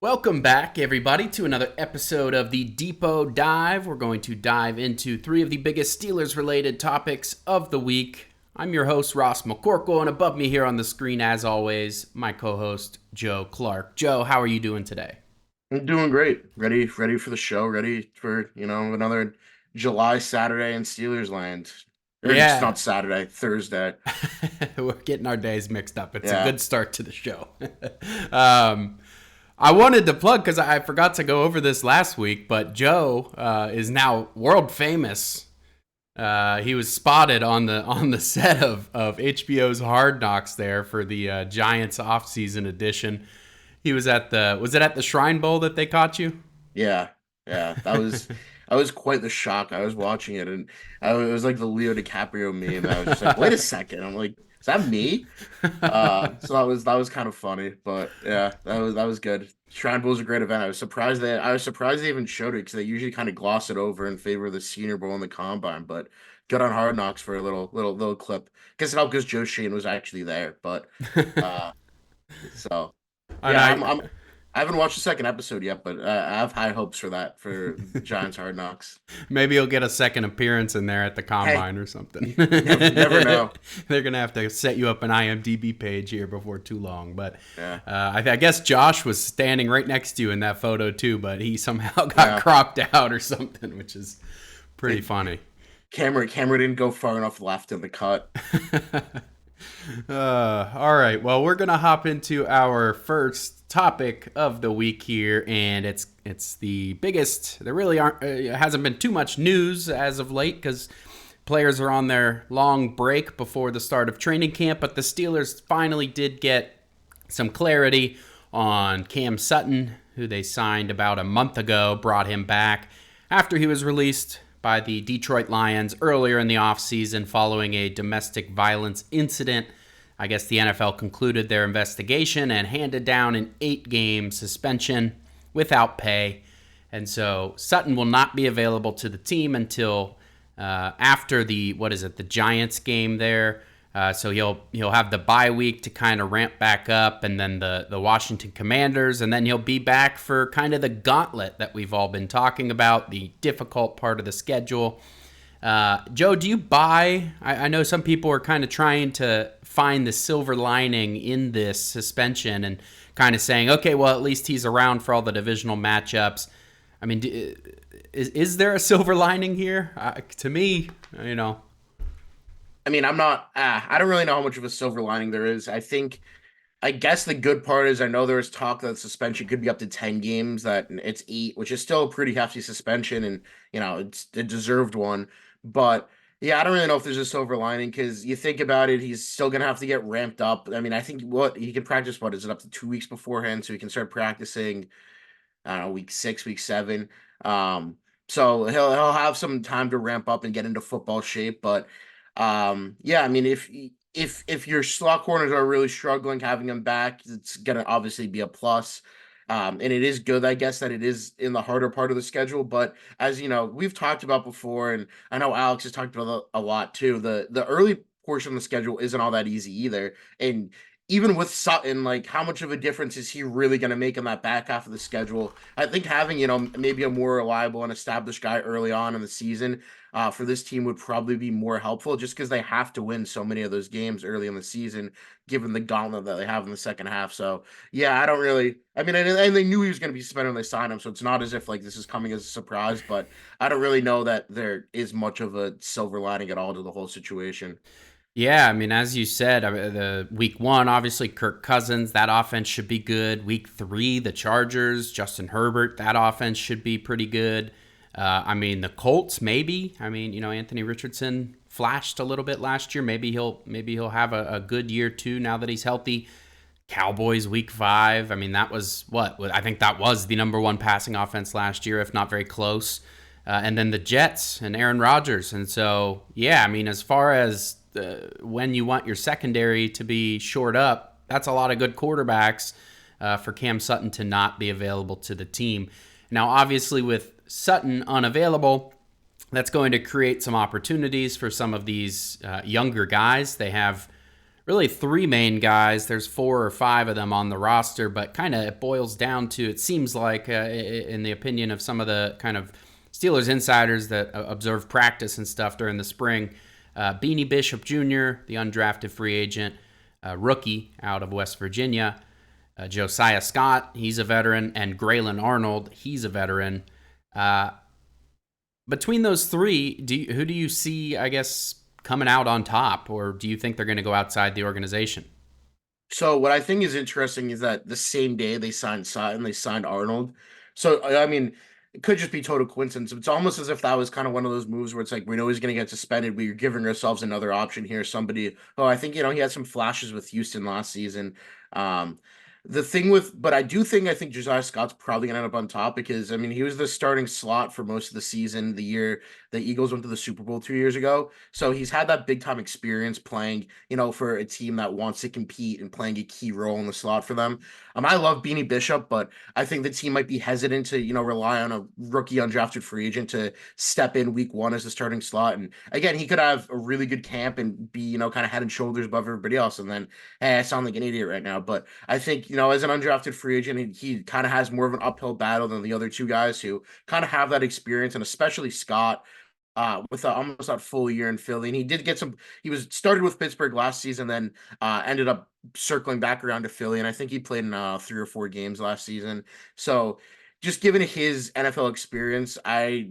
Welcome back, everybody, to another episode of the Depot Dive. We're going to dive into three of the biggest Steelers-related topics of the week. I'm your host, Ross McCorkle, and above me here on the screen, as always, my co-host, Joe Clark. Joe, how are you doing today? I'm doing great. Ready for the show. Ready for, another July Saturday in Steelers land. Or it's Yeah, not Saturday, Thursday. we're getting our days mixed up. It's a Yeah. good start to the show. um, I wanted to plug because I forgot to go over this last week, but Joe is now world famous. He was spotted on the set of HBO's Hard Knocks there for the Giants offseason edition. He was at the Shrine Bowl that they caught you? Yeah. Yeah. That was quite the shock. I was watching it and it was like the Leo DiCaprio meme. I was just like, wait a second. I'm like, is that me? So that was kind of funny, but yeah, that was good. Shrine Bowl was a great event. I was surprised they even showed it because they usually kind of gloss it over in favor of the Senior Bowl and the Combine. But good on Hard Knocks for a little clip. Guess it helped because Joe Shane was actually there. But uh, so And yeah, I I haven't watched the second episode yet, but I have high hopes for that for Giants Hard Knocks. maybe he'll get a second appearance in there at the Hey, Combine or something. you never know. They're gonna have to set you up an IMDb page here before too long. But Yeah, I guess Josh was standing right next to you in that photo too, but he somehow got yeah. cropped out or something, which is pretty It, funny. Camera didn't go far enough left in the cut. All right. Well, we're gonna hop into our first topic of the week here, and it's the biggest. There really aren't hasn't been too much news as of late because players are on their long break before the start of training camp. But the Steelers finally did get some clarity on Cam Sutton, who they signed about a month ago, brought him back after he was released by the Detroit Lions earlier in the offseason following a domestic violence incident. I guess the NFL concluded their investigation and handed down an 8-game suspension without pay. And so Sutton will not be available to the team until after the Giants game there. So he'll have the bye week to kind of ramp back up, and then the Washington Commanders, and then he'll be back for kind of the gauntlet that we've all been talking about, the difficult part of the schedule. Joe, do you buy? I know some people are kind of trying to find the silver lining in this suspension and kind of saying, okay, well, at least he's around for all the divisional matchups. I mean, is there a silver lining here? To me, you know. I mean, I'm not. I don't really know how much of a silver lining there is. I guess the good part is I know there was talk that suspension could be up to 10 games. That it's 8, which is still a pretty hefty suspension, and it's a deserved one. But yeah, I don't really know if there's a silver lining because you think about it, he's still gonna have to get ramped up. I mean, I think what he can practice. What is it, up to 2 weeks beforehand, so he can start practicing. I don't know, week 6, week 7. Um, so he'll have some time to ramp up and get into football shape. But yeah, I mean, if your slot corners are really struggling, having him back, it's gonna obviously be a plus. And it is good, I guess, that it is in the harder part of the schedule. But as you know, we've talked about before, and I know Alex has talked about a lot too. The early portion of the schedule isn't all that easy either. And even with Sutton, like, how much of a difference is he really going to make in that back half of the schedule? I think having, maybe a more reliable and established guy early on in the season for this team would probably be more helpful just because they have to win so many of those games early in the season, given the gauntlet that they have in the second half. So, yeah, I don't really, I mean, and they knew he was going to be suspended when they signed him. So it's not as if like this is coming as a surprise, but I don't really know that there is much of a silver lining at all to the whole situation. Yeah, I mean, as you said, the week 1, obviously Kirk Cousins, that offense should be good. Week 3, the Chargers, Justin Herbert, that offense should be pretty good. I mean, the Colts, maybe. I mean, Anthony Richardson flashed a little bit last year. Maybe he'll have a good year too now that he's healthy. Cowboys, week 5. I mean, that was what I think that was the number 1 passing offense last year, if not very close. And then the Jets and Aaron Rodgers. And so, yeah, I mean, as far as when you want your secondary to be shored up, that's a lot of good quarterbacks for Cam Sutton to not be available to the team. Now, obviously, with Sutton unavailable, that's going to create some opportunities for some of these younger guys. They have really three main guys. There's four or five of them on the roster, but kind of it boils down to, it seems like, in the opinion of some of the kind of Steelers insiders that observe practice and stuff during the spring, Beanie Bishop Jr., the undrafted free agent, rookie out of West Virginia, Josiah Scott, he's a veteran, and Graylin Arnold, he's a veteran. Between those three, who do you see, I guess, coming out on top, or do you think they're going to go outside the organization? So what I think is interesting is that the same day they signed Sutton, they signed Arnold. So I mean, it could just be total coincidence. It's almost as if that was kind of one of those moves where it's like we know he's going to get suspended. We're giving ourselves another option here. Somebody. Oh, I think he had some flashes with Houston last season. Um, the thing with, but I think Josiah Scott's probably going to end up on top because I mean he was the starting slot for most of the season. The year the Eagles went to the Super Bowl 2 years ago, so he's had that big time experience playing for a team that wants to compete and playing a key role in the slot for them. I love Beanie Bishop, but I think the team might be hesitant to, rely on a rookie undrafted free agent to step in week one as the starting slot. And again, he could have a really good camp and be, kind of head and shoulders above everybody else. And then, hey, I sound like an idiot right now. But I think, as an undrafted free agent, he kind of has more of an uphill battle than the other two guys who kind of have that experience, and especially Scott with almost that full year in Philly. And he did get some, he was started with Pittsburgh last season, then ended up circling back around to Philly. And I think he played in 3 or 4 games last season. So just given his NFL experience, I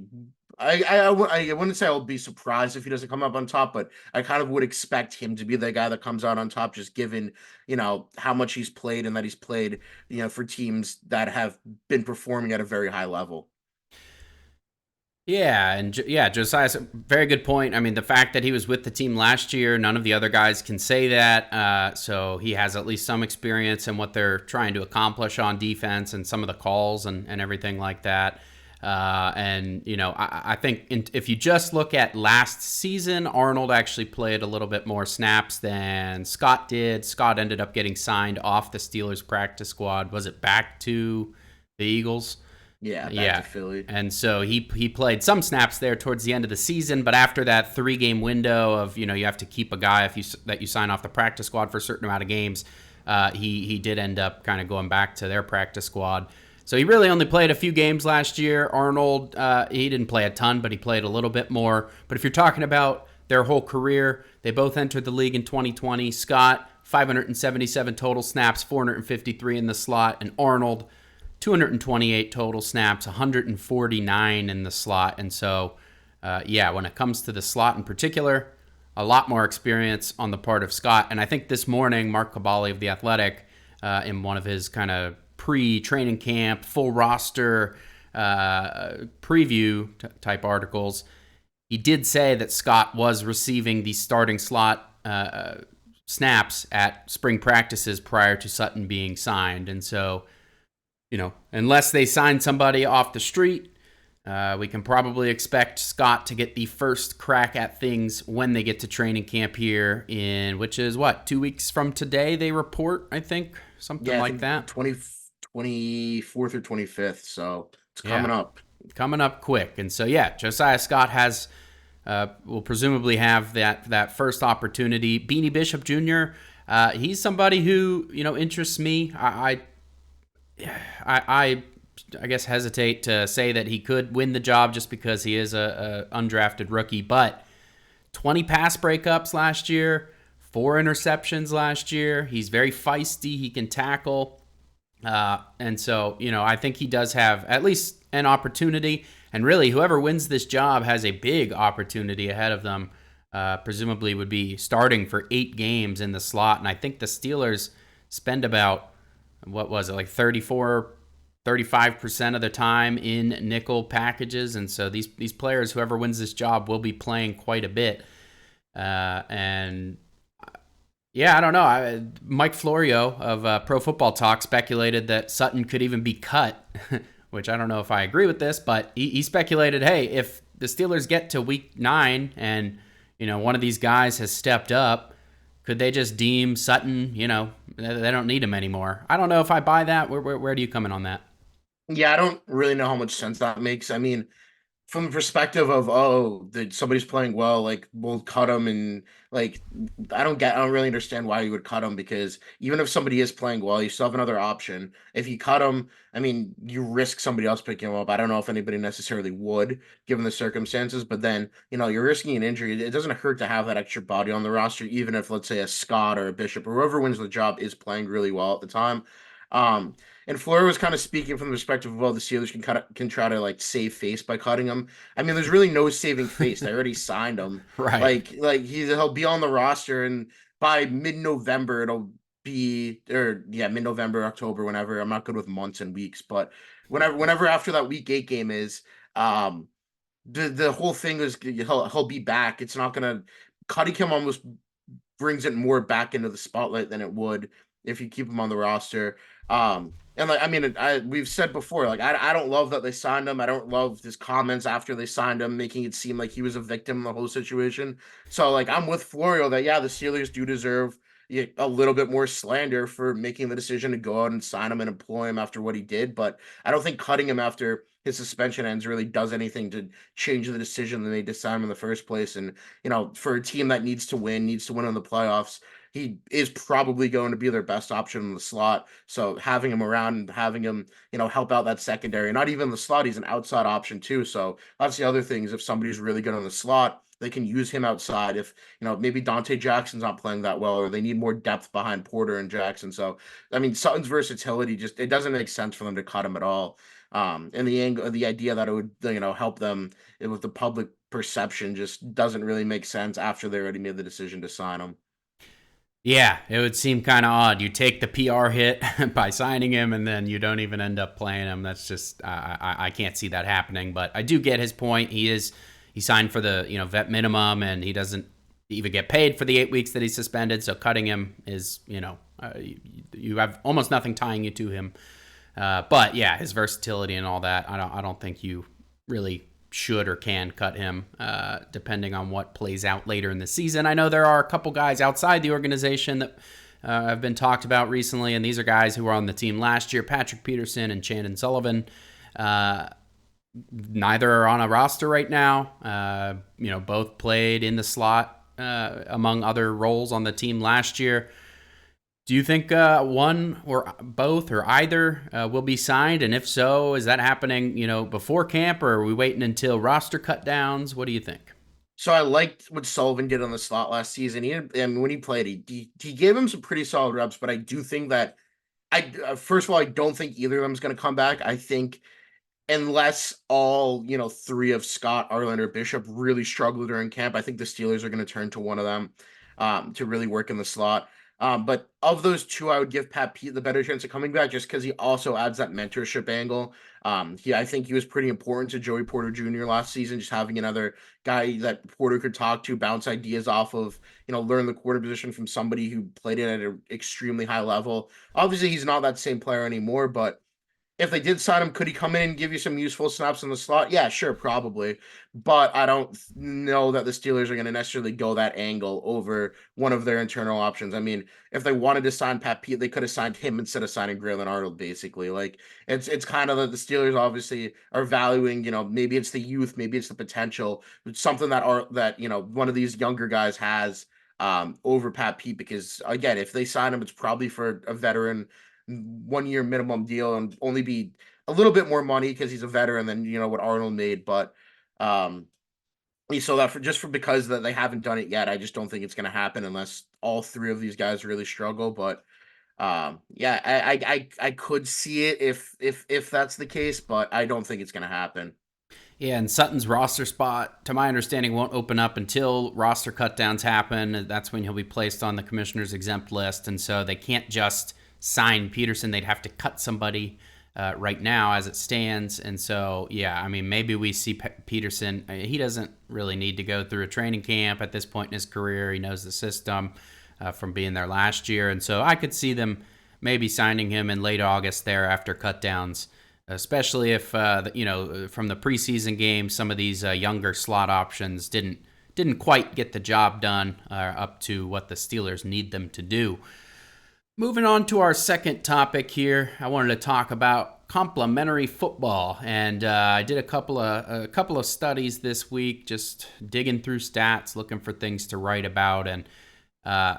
wouldn't say I'll be surprised if he doesn't come up on top, but I kind of would expect him to be the guy that comes out on top, just given, how much he's played and that he's played, for teams that have been performing at a very high level. Yeah, and Josiah's a very good point. I mean, the fact that he was with the team last year, none of the other guys can say that. So he has at least some experience in what they're trying to accomplish on defense and some of the calls and everything like that. I think if you just look at last season, Arnold actually played a little bit more snaps than Scott did. Scott ended up getting signed off the Steelers practice squad. Was it back to the Eagles? Yeah, back to Philly. And so he played some snaps there towards the end of the season, but after that 3-game window of, you have to keep a guy that you sign off the practice squad for a certain amount of games, he did end up kind of going back to their practice squad. So he really only played a few games last year. Arnold, he didn't play a ton, but he played a little bit more. But if you're talking about their whole career, they both entered the league in 2020. Scott, 577 total snaps, 453 in the slot, and Arnold, 228 total snaps, 149 in the slot. And so, when it comes to the slot in particular, a lot more experience on the part of Scott. And I think this morning, Mark Cabali of The Athletic, in one of his kind of pre-training camp, full roster preview type articles, he did say that Scott was receiving the starting slot snaps at spring practices prior to Sutton being signed. And so, unless they sign somebody off the street, we can probably expect Scott to get the first crack at things when they get to training camp here which is 2 weeks from today, they report, I think, something like that. 24th or 25th. So it's coming up. Coming up quick. And so, Josiah Scott will presumably have that first opportunity. Beanie Bishop Jr., he's somebody who, interests me. I guess hesitate to say that he could win the job just because he is a undrafted rookie, but 20 pass breakups last year, 4 interceptions last year. He's very feisty. He can tackle. And so, I think he does have at least an opportunity, and really whoever wins this job has a big opportunity ahead of them. Presumably would be starting for 8 games in the slot. And I think the Steelers spend about, 35% of the time in nickel packages. And so these players, whoever wins this job, will be playing quite a bit. I don't know. Mike Florio of Pro Football Talk speculated that Sutton could even be cut, which I don't know if I agree with this, but he speculated, hey, if the Steelers get to week 9 and, one of these guys has stepped up, could they just deem Sutton, they don't need him anymore? I don't know if I buy that. Where do you come in on that? Yeah, I don't really know how much sense that makes. I mean, from the perspective of, oh, that somebody's playing well, like we'll cut him, and like I don't really understand why you would cut him, because even if somebody is playing well, you still have another option. If you cut him, I mean, you risk somebody else picking him up. I don't know if anybody necessarily would, given the circumstances, but then you're risking an injury. It doesn't hurt to have that extra body on the roster, even if, let's say, a Scott or a Bishop or whoever wins the job is playing really well at the time. Um, and Fleur was kind of speaking from the perspective of, well, the Steelers can try to like save face by cutting him. I mean, there's really no saving face. They already signed him. Right. He'll be on the roster, and by mid-November it'll be, or yeah, mid-November, October, whenever. I'm not good with months and weeks, but whenever after that week 8 game is, um, the whole thing is he'll be back. It's not gonna cutting him almost brings it more back into the spotlight than it would if you keep him on the roster. And like I mean, we've said before, like I don't love that they signed him. I don't love his comments after they signed him, making it seem like he was a victim in the whole situation. So like I'm with Florio that yeah, the Steelers do deserve a little bit more slander for making the decision to go out and sign him and employ him after what he did. But I don't think cutting him after his suspension ends really does anything to change the decision that they made to sign him in the first place. And for a team that needs to win in the playoffs, he is probably going to be their best option in the slot. So having him around and having him, help out that secondary, not even the slot, he's an outside option too. So that's the other thing is if somebody's really good on the slot, they can use him outside. If, maybe Dante Jackson's not playing that well, or they need more depth behind Porter and Jackson. So, I mean, Sutton's versatility it doesn't make sense for them to cut him at all. And the idea that it would, help them with the public perception just doesn't really make sense after they already made the decision to sign him. Yeah, it would seem kind of odd. You take the PR hit by signing him, and then you don't even end up playing him. That's just I can't see that happening. But I do get his point. He signed for the vet minimum, and he doesn't even get paid for the 8 weeks that he's suspended. So cutting him is you have almost nothing tying you to him. But yeah, his versatility and all that. I don't think you really should or can cut him, depending on what plays out later in the season. I know there are a couple guys outside the organization that have been talked about recently, and these are guys who were on the team last year: Patrick Peterson and Chandon Sullivan. Neither are on a roster right now. Both played in the slot among other roles on the team last year. Do you think one or both or either will be signed? And if so, is that happening, before camp, or are we waiting until roster cut downs? What do you think? So I liked what Sullivan did on the slot last season. When he played, he gave him some pretty solid reps, but I do think that first of all, I don't think either of them is going to come back. I think unless all three of Scott, Arlen, or Bishop really struggle during camp, I think the Steelers are going to turn to one of them to really work in the slot. But of those two, I would give Pat Pete the better chance of coming back just because he also adds that mentorship angle. I think he was pretty important to Joey Porter Jr. last season, just having another guy that Porter could talk to, bounce ideas off of, learn the quarter position from somebody who played it at an extremely high level. Obviously, he's not that same player anymore, but if they did sign him, could he come in and give you some useful snaps in the slot? Yeah, sure, probably. But I don't know that the Steelers are going to necessarily go that angle over one of their internal options. I mean, if they wanted to sign Pat Pete, they could have signed him instead of signing Grayland Arnold, basically. Like it's kind of that the Steelers obviously are valuing, maybe it's the youth, maybe it's the potential, something that one of these younger guys has over Pat Pete, because again, if they sign him, it's probably for a veteran 1 year minimum deal and only be a little bit more money because he's a veteran than what Arnold made. But um so that for because that they haven't done it yet, I just don't think it's going to happen unless all three of these guys really struggle. But yeah, I could see it if that's the case, but I don't think it's going to happen. Yeah, and Sutton's roster spot, to my understanding, won't open up until roster cutdowns happen. That's when he'll be placed on the commissioner's exempt list, and so they can't just sign Peterson. They'd have to cut somebody right now as it stands. And so, yeah, I mean, maybe we see Peterson. He doesn't really need to go through a training camp at this point in his career. He knows the system from being there last year. And so I could see them maybe signing him in late August there after cutdowns, especially if, from the preseason game, some of these younger slot options didn't quite get the job done up to what the Steelers need them to do. Moving on to our second topic here, I wanted to talk about complementary football, and I did a couple of studies this week, just digging through stats, looking for things to write about, and I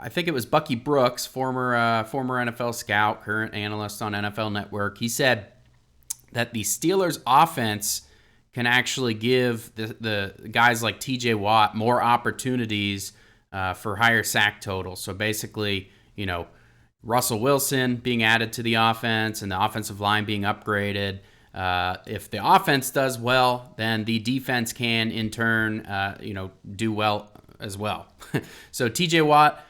think it was Bucky Brooks, former NFL scout, current analyst on NFL Network. He said that the Steelers' offense can actually give the guys like T.J. Watt more opportunities for higher sack totals. So basically, Russell Wilson being added to the offense and the offensive line being upgraded. If the offense does well, then the defense can in turn, do well as well. So T.J. Watt,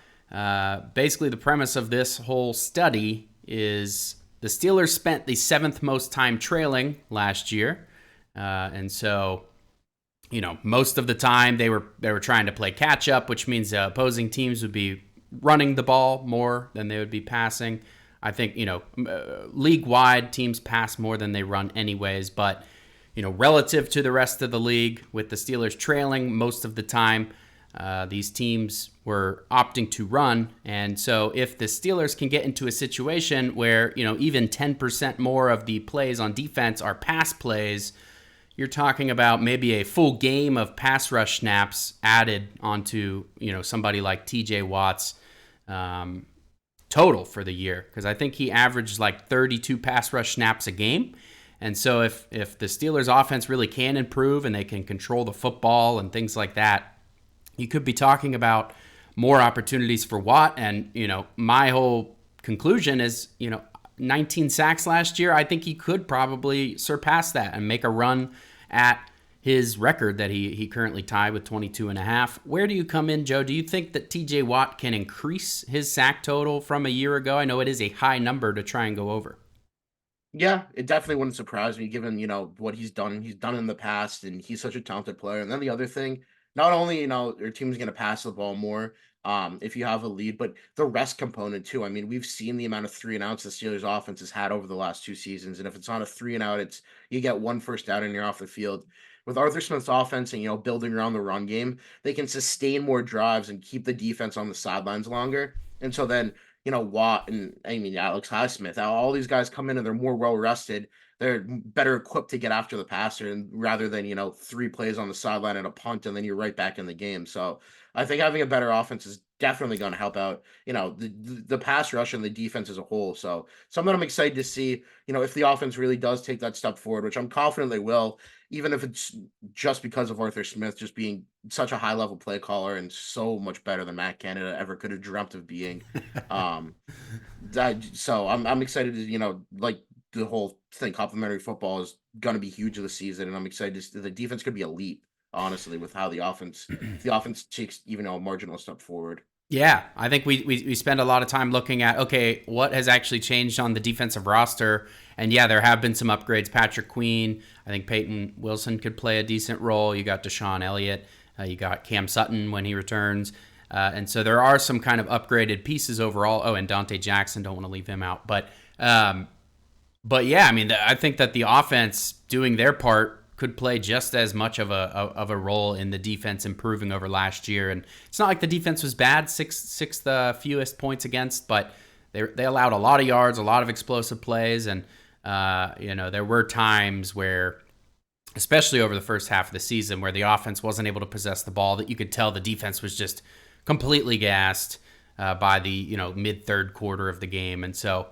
basically the premise of this whole study is the Steelers spent the 7th most time trailing last year. And so, most of the time they were trying to play catch up, which means opposing teams would be running the ball more than they would be passing. I think, league wide teams pass more than they run anyways, but, relative to the rest of the league with the Steelers trailing most of the time, these teams were opting to run. And so if the Steelers can get into a situation where, even 10% more of the plays on defense are pass plays, you're talking about maybe a full game of pass rush snaps added onto, somebody like TJ Watt's total for the year. Because I think he averaged like 32 pass rush snaps a game. And so if the Steelers offense really can improve and they can control the football and things like that, you could be talking about more opportunities for Watt. And, my whole conclusion is, 19 sacks last year. I think he could probably surpass that and make a run at his record that he currently tied with 22 and a half. Where do you come in, Joe? Do you think that TJ Watt can increase his sack total from a year ago? I know it is a high number to try and go over. Yeah, it definitely wouldn't surprise me given, what he's done in the past, and he's such a talented player. And then the other thing, not only, your team's going to pass the ball more, if you have a lead, but the rest component too. I mean, we've seen the amount of 3-and-outs the Steelers offense has had over the last 2 seasons. And if it's on a 3-and-out, you get one first down and you're off the field. With Arthur Smith's offense and, building around the run game, they can sustain more drives and keep the defense on the sidelines longer. And so then, Watt and Alex Highsmith, all these guys come in and they're more well rested. They're better equipped to get after the passer, and rather than 3 plays on the sideline and a punt and then you're right back in the game. So I think having a better offense is definitely going to help out, the pass rush and the defense as a whole. So something I'm excited to see, if the offense really does take that step forward, which I'm confident they will, even if it's just because of Arthur Smith just being such a high level play caller and so much better than Matt Canada ever could have dreamt of being. So I'm excited to, like the whole thing, complementary football is going to be huge this season. And I'm excited the defense could be elite, honestly, with how the offense takes even a marginal step forward. Yeah, I think we spend a lot of time looking at, okay, what has actually changed on the defensive roster. And yeah, there have been some upgrades. Patrick Queen, I think Peyton Wilson could play a decent role. You got Deshaun Elliott. You got Cam Sutton when he returns. And so there are some kind of upgraded pieces overall. Oh, and Dante Jackson, don't want to leave him out. But yeah, I mean, I think that the offense doing their part could play just as much of a role in the defense improving over last year. And it's not like the defense was bad, sixth fewest points against, but they allowed a lot of yards, a lot of explosive plays, and there were times where, especially over the first half of the season, where the offense wasn't able to possess the ball, that you could tell the defense was just completely gassed by the mid-third quarter of the game. And so,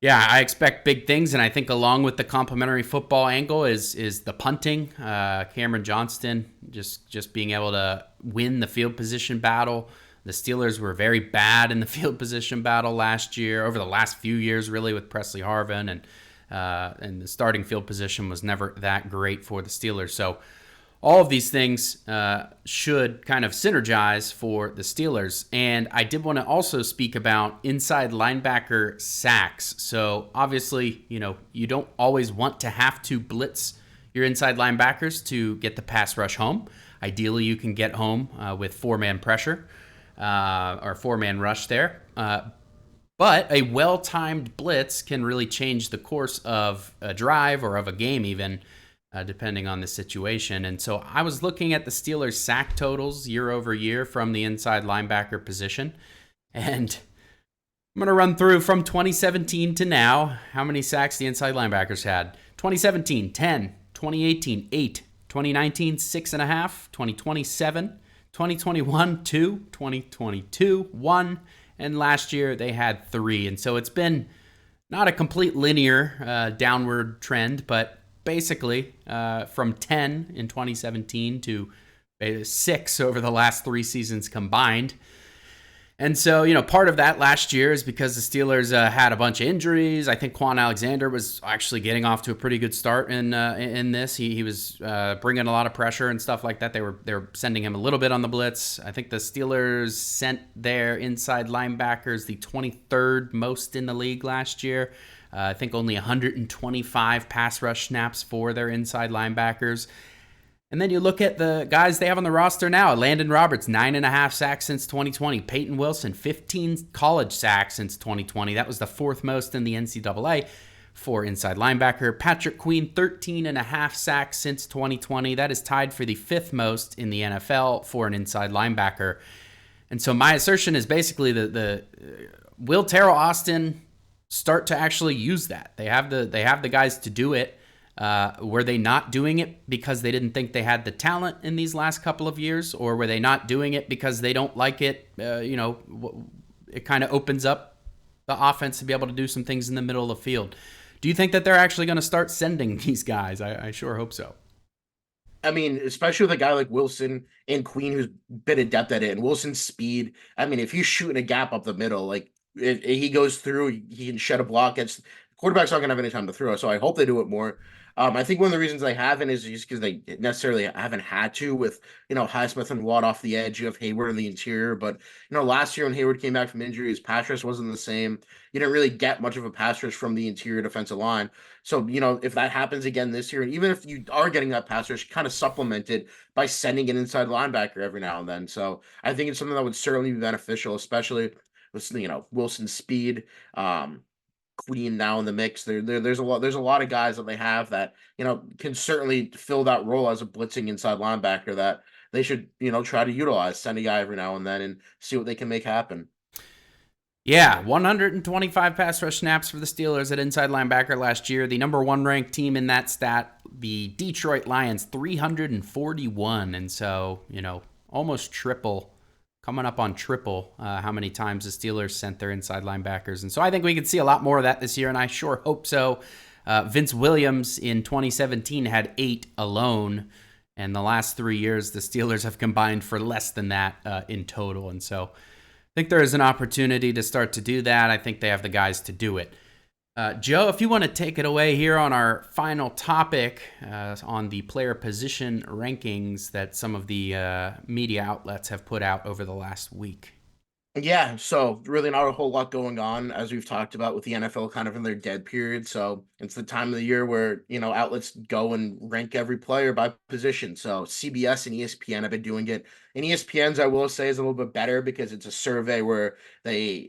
yeah, I expect big things, and I think along with the complementary football angle is the punting. Cameron Johnston just being able to win the field position battle. The Steelers were very bad in the field position battle last year, over the last few years, really, with Presley Harvin, and the starting field position was never that great for the Steelers. So all of these things should kind of synergize for the Steelers. And I did want to also speak about inside linebacker sacks. So obviously, you don't always want to have to blitz your inside linebackers to get the pass rush home. Ideally, you can get home with 4-man pressure or 4-man rush there. But a well-timed blitz can really change the course of a drive or of a game even, depending on the situation. And so I was looking at the Steelers' sack totals year over year from the inside linebacker position. And I'm going to run through from 2017 to now how many sacks the inside linebackers had. 2017, 10. 2018, 8. 2019, 6.5. 2020, 7. 2021, 2. 2022, 1. And last year they had 3. And so it's been not a complete linear downward trend, but basically from 10 in 2017 to 6 over the last 3 seasons combined. And so, part of that last year is because the Steelers had a bunch of injuries. I think Quan Alexander was actually getting off to a pretty good start in this. He was bringing a lot of pressure and stuff like that. They were sending him a little bit on the blitz. I think the Steelers sent their inside linebackers the 23rd most in the league last year. I think only 125 pass rush snaps for their inside linebackers. And then you look at the guys they have on the roster now. Landon Roberts, 9.5 sacks since 2020. Peyton Wilson, 15 college sacks since 2020. That was the 4th most in the NCAA for inside linebacker. Patrick Queen, 13.5 sacks since 2020. That is tied for the 5th most in the NFL for an inside linebacker. And so my assertion is basically the will Terrell Austin start to actually use that? They have the guys to do it. Were they not doing it because they didn't think they had the talent in these last couple of years, or were they not doing it because they don't like it? It kind of opens up the offense to be able to do some things in the middle of the field. Do you think that they're actually going to start sending these guys? I sure hope so. I mean, especially with a guy like Wilson and Queen, who's been adept at it, and Wilson's speed. I mean, if he's shooting a gap up the middle, like he goes through, he can shed a block. It's quarterback's not gonna have any time to throw, so I hope they do it more. I think one of the reasons they haven't is just because they necessarily haven't had to with Highsmith and Watt off the edge. You have Hayward in the interior, but last year when Hayward came back from injury, his pass rush wasn't the same. You didn't really get much of a pass rush from the interior defensive line. So, if that happens again this year, and even if you are getting that pass rush, kind of supplemented by sending an inside linebacker every now and then. So I think it's something that would certainly be beneficial, especially with, Wilson's speed. Queen now in the mix. There's a lot of guys that they have that, can certainly fill that role as a blitzing inside linebacker that they should, try to utilize, send a guy every now and then and see what they can make happen. Yeah, 125 pass rush snaps for the Steelers at inside linebacker last year. The number 1 ranked team in that stat, the Detroit Lions, 341. And so, almost triple, coming up on triple how many times the Steelers sent their inside linebackers. And so I think we could see a lot more of that this year, and I sure hope so. Vince Williams in 2017 had 8 alone. And the last 3 years, the Steelers have combined for less than that in total. And so I think there is an opportunity to start to do that. I think they have the guys to do it. Joe, if you want to take it away here on our final topic on the player position rankings that some of the media outlets have put out over the last week. Yeah, so really not a whole lot going on, as we've talked about with the NFL kind of in their dead period. So it's the time of the year where, outlets go and rank every player by position. So CBS and ESPN have been doing it. And ESPN's, I will say, is a little bit better because it's a survey where they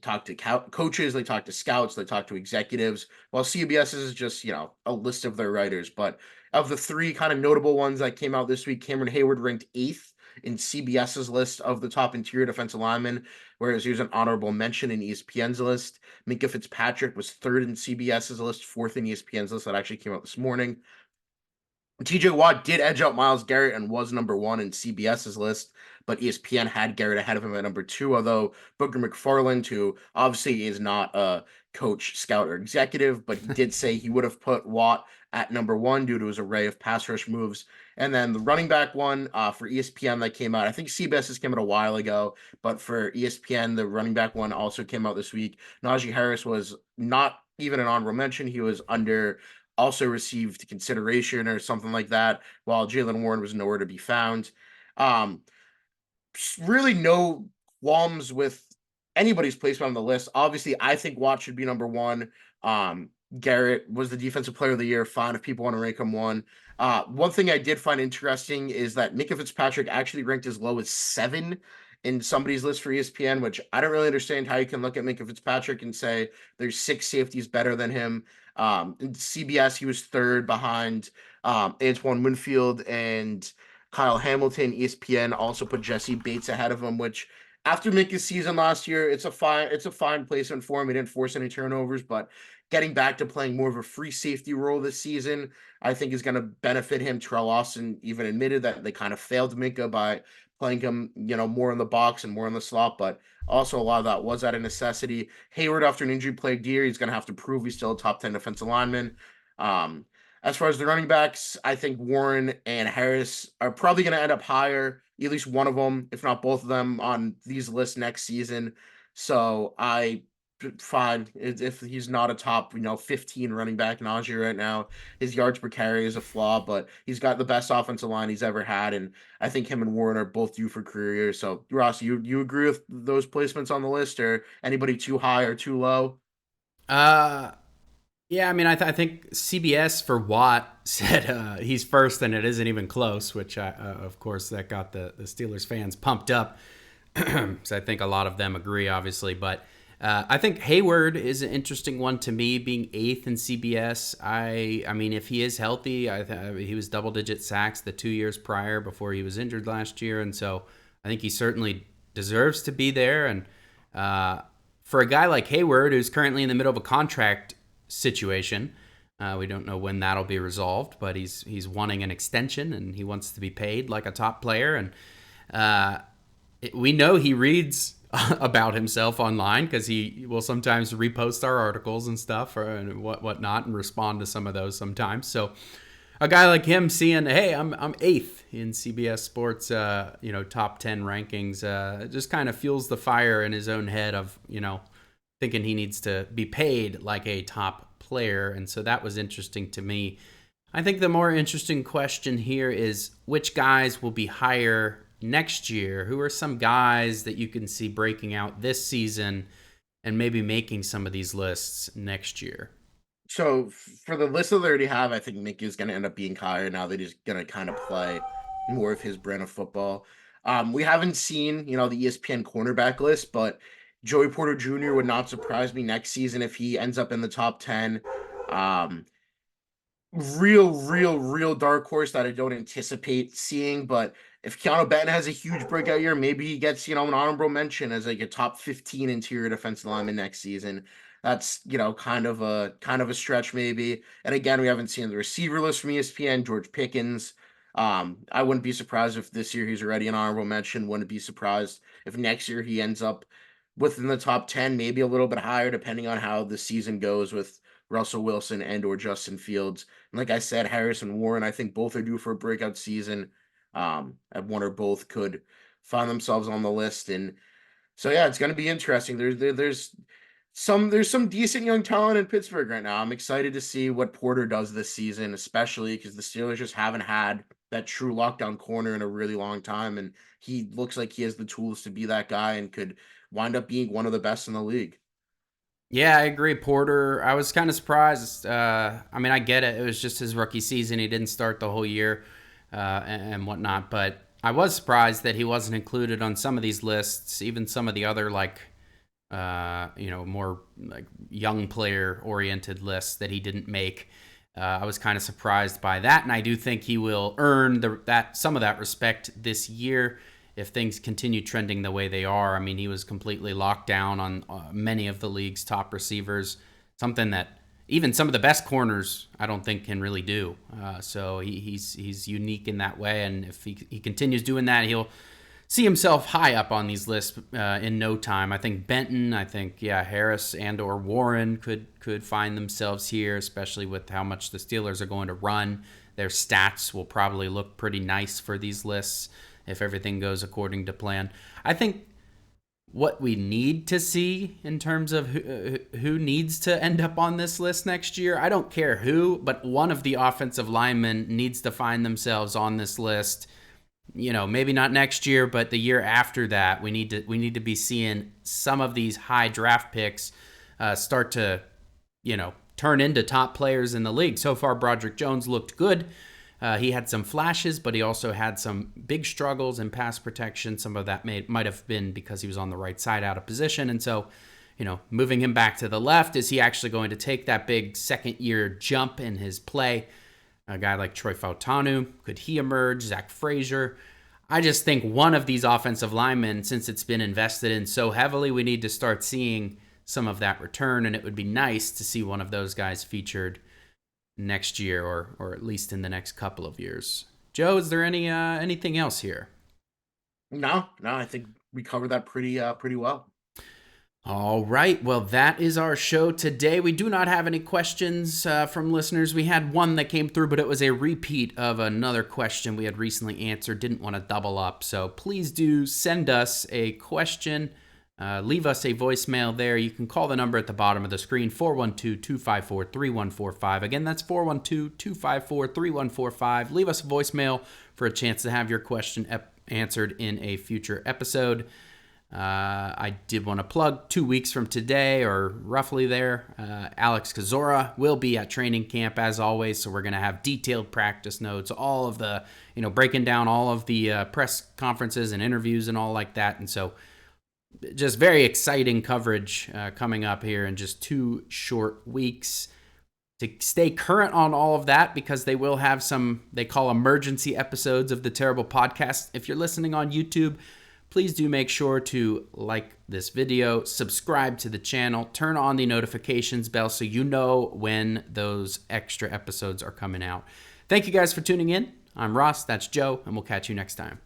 talk to coaches, they talk to scouts, they talk to executives, while CBS's is just, a list of their writers. But of the 3 kind of notable ones that came out this week, Cameron Hayward ranked 8th in CBS's list of the top interior defensive linemen, whereas he was an honorable mention in ESPN's list. Minka Fitzpatrick was 3rd in CBS's list, 4th in ESPN's list that actually came out this morning. TJ Watt did edge out Myles Garrett and was number 1 in CBS's list, but ESPN had Garrett ahead of him at number 2, although Booker McFarland, who obviously is not a coach, scout, or executive, but he did say he would have put Watt at number 1 due to his array of pass rush moves. And then the running back one for ESPN that came out, I think CBS's came out a while ago, but for ESPN, the running back one also came out this week. Najee Harris was not even an honorable mention. He was also received consideration or something like that, while Jaylen Warren was nowhere to be found. Really no qualms with anybody's placement on the list. Obviously, I think Watt should be number 1. Garrett was the defensive player of the year. Fine if people want to rank him 1. One thing I did find interesting is that Minka Fitzpatrick actually ranked as low as 7 in somebody's list for ESPN, which I don't really understand how you can look at Minka Fitzpatrick and say there's 6 safeties better than him. In CBS, he was 3rd behind Antoine Winfield and Kyle Hamilton. ESPN also put Jesse Bates ahead of him, which after Minka's season last year, it's a fine placement for him. He didn't force any turnovers, but getting back to playing more of a free safety role this season, I think is going to benefit him. Terrell Austin even admitted that they kind of failed Minka by playing him, more in the box and more in the slot, but also a lot of that was out of necessity. Hayward, after an injury plagued year, he's going to have to prove he's still a top 10 defensive lineman. Um, as far as the running backs, I think Warren and Harris are probably going to end up higher, at least one of them, if not both of them, on these lists next season. So I fine if he's not a top 15 running back in Najee right now. His yards per carry is a flaw, but he's got the best offensive line he's ever had, and I think him and Warren are both due for career years. So Ross, you agree with those placements on the list, or anybody too high or too low? Uh, yeah, I mean, I think CBS for Watt said he's first, and it isn't even close. Which, of course, that got the Steelers fans pumped up. So I think a lot of them agree, obviously. But I think Hayward is an interesting one to me, being eighth in CBS. I mean, if he is healthy, he was double-digit sacks the 2 years prior before he was injured last year, and so I think he certainly deserves to be there. And for a guy like Hayward, who's currently in the middle of a contract situation, we don't know when that'll be resolved, but he's wanting an extension and he wants to be paid like a top player. And we know he reads about himself online because he will sometimes repost our articles and stuff and whatnot and respond to some of those sometimes. So a guy like him seeing, hey, I'm eighth in CBS Sports, top 10 rankings, it just kind of fuels the fire in his own head of, thinking he needs to be paid like a top player. And so that was interesting to me. I think the more interesting question here is which guys will be higher next year? Who are some guys that you can see breaking out this season and maybe making some of these lists next year? So for the list that they already have, I think Mickey is going to end up being higher now that he's going to kind of play more of his brand of football. We haven't seen, the ESPN cornerback list, but Joey Porter Jr. would not surprise me next season if he ends up in the top 10. Um, real dark horse that I don't anticipate seeing. But if Keanu Benton has a huge breakout year, maybe he gets, an honorable mention as like a top 15 interior defensive lineman next season. That's, kind of a stretch maybe. And again, we haven't seen the receiver list from ESPN, George Pickens. I wouldn't be surprised if this year he's already an honorable mention. Wouldn't be surprised if next year he ends up within the top 10, maybe a little bit higher, depending on how the season goes with Russell Wilson and or Justin Fields. And like I said, Harris and Warren, I think both are due for a breakout season. One or both could find themselves on the list, and so yeah, it's going to be interesting. There's some decent young talent in Pittsburgh right now. I'm excited to see what Porter does this season, especially because the Steelers just haven't had that true lockdown corner in a really long time, and he looks like he has the tools to be that guy and could wind up being one of the best in the league. Yeah, I agree. Porter, I was kind of surprised. I mean, I get it. It was just his rookie season. He didn't start the whole year and whatnot. But I was surprised that he wasn't included on some of these lists, even some of the other, more like young player oriented lists that he didn't make. I was kind of surprised by that. And I do think he will earn some of that respect this year if things continue trending the way they are. I mean, he was completely locked down on many of the league's top receivers, something that even some of the best corners I don't think can really do. So he's unique in that way, and if he continues doing that, he'll see himself high up on these lists in no time. I think Benton, Harris and or Warren could find themselves here, especially with how much the Steelers are going to run. Their stats will probably look pretty nice for these lists if everything goes according to plan. I think what we need to see in terms of who needs to end up on this list next year, I don't care who, but one of the offensive linemen needs to find themselves on this list. Maybe not next year, but the year after that. We need to be seeing some of these high draft picks start to, turn into top players in the league. So far, Broderick Jones looked good. He had some flashes, but he also had some big struggles in pass protection. Some of that might have been because he was on the right side out of position. And so, moving him back to the left, is he actually going to take that big second-year jump in his play? A guy like Troy Fautanu, could he emerge? Zach Frazier. I just think one of these offensive linemen, since it's been invested in so heavily, we need to start seeing some of that return, and it would be nice to see one of those guys featured next year, or at least in the next couple of years. Joe, is there anything else here? No, I think we covered that pretty well. All right. Well, that is our show today. We do not have any questions from listeners. We had one that came through, but it was a repeat of another question we had recently answered. Didn't want to double up. So please do send us a question. Leave us a voicemail there. You can call the number at the bottom of the screen, 412-254-3145. Again, that's 412-254-3145. Leave us a voicemail for a chance to have your question answered in a future episode. I did want to plug 2 weeks from today, or roughly there, Alex Kozora will be at training camp as always. So we're going to have detailed practice notes, all of the, breaking down all of the press conferences and interviews and all like that. And so just very exciting coverage coming up here in just 2 short weeks. To stay current on all of that, because they will have some, they call emergency episodes of the Terrible Podcast. If you're listening on YouTube, please do make sure to like this video, subscribe to the channel, turn on the notifications bell so you know when those extra episodes are coming out. Thank you guys for tuning in. I'm Ross, that's Joe, and we'll catch you next time.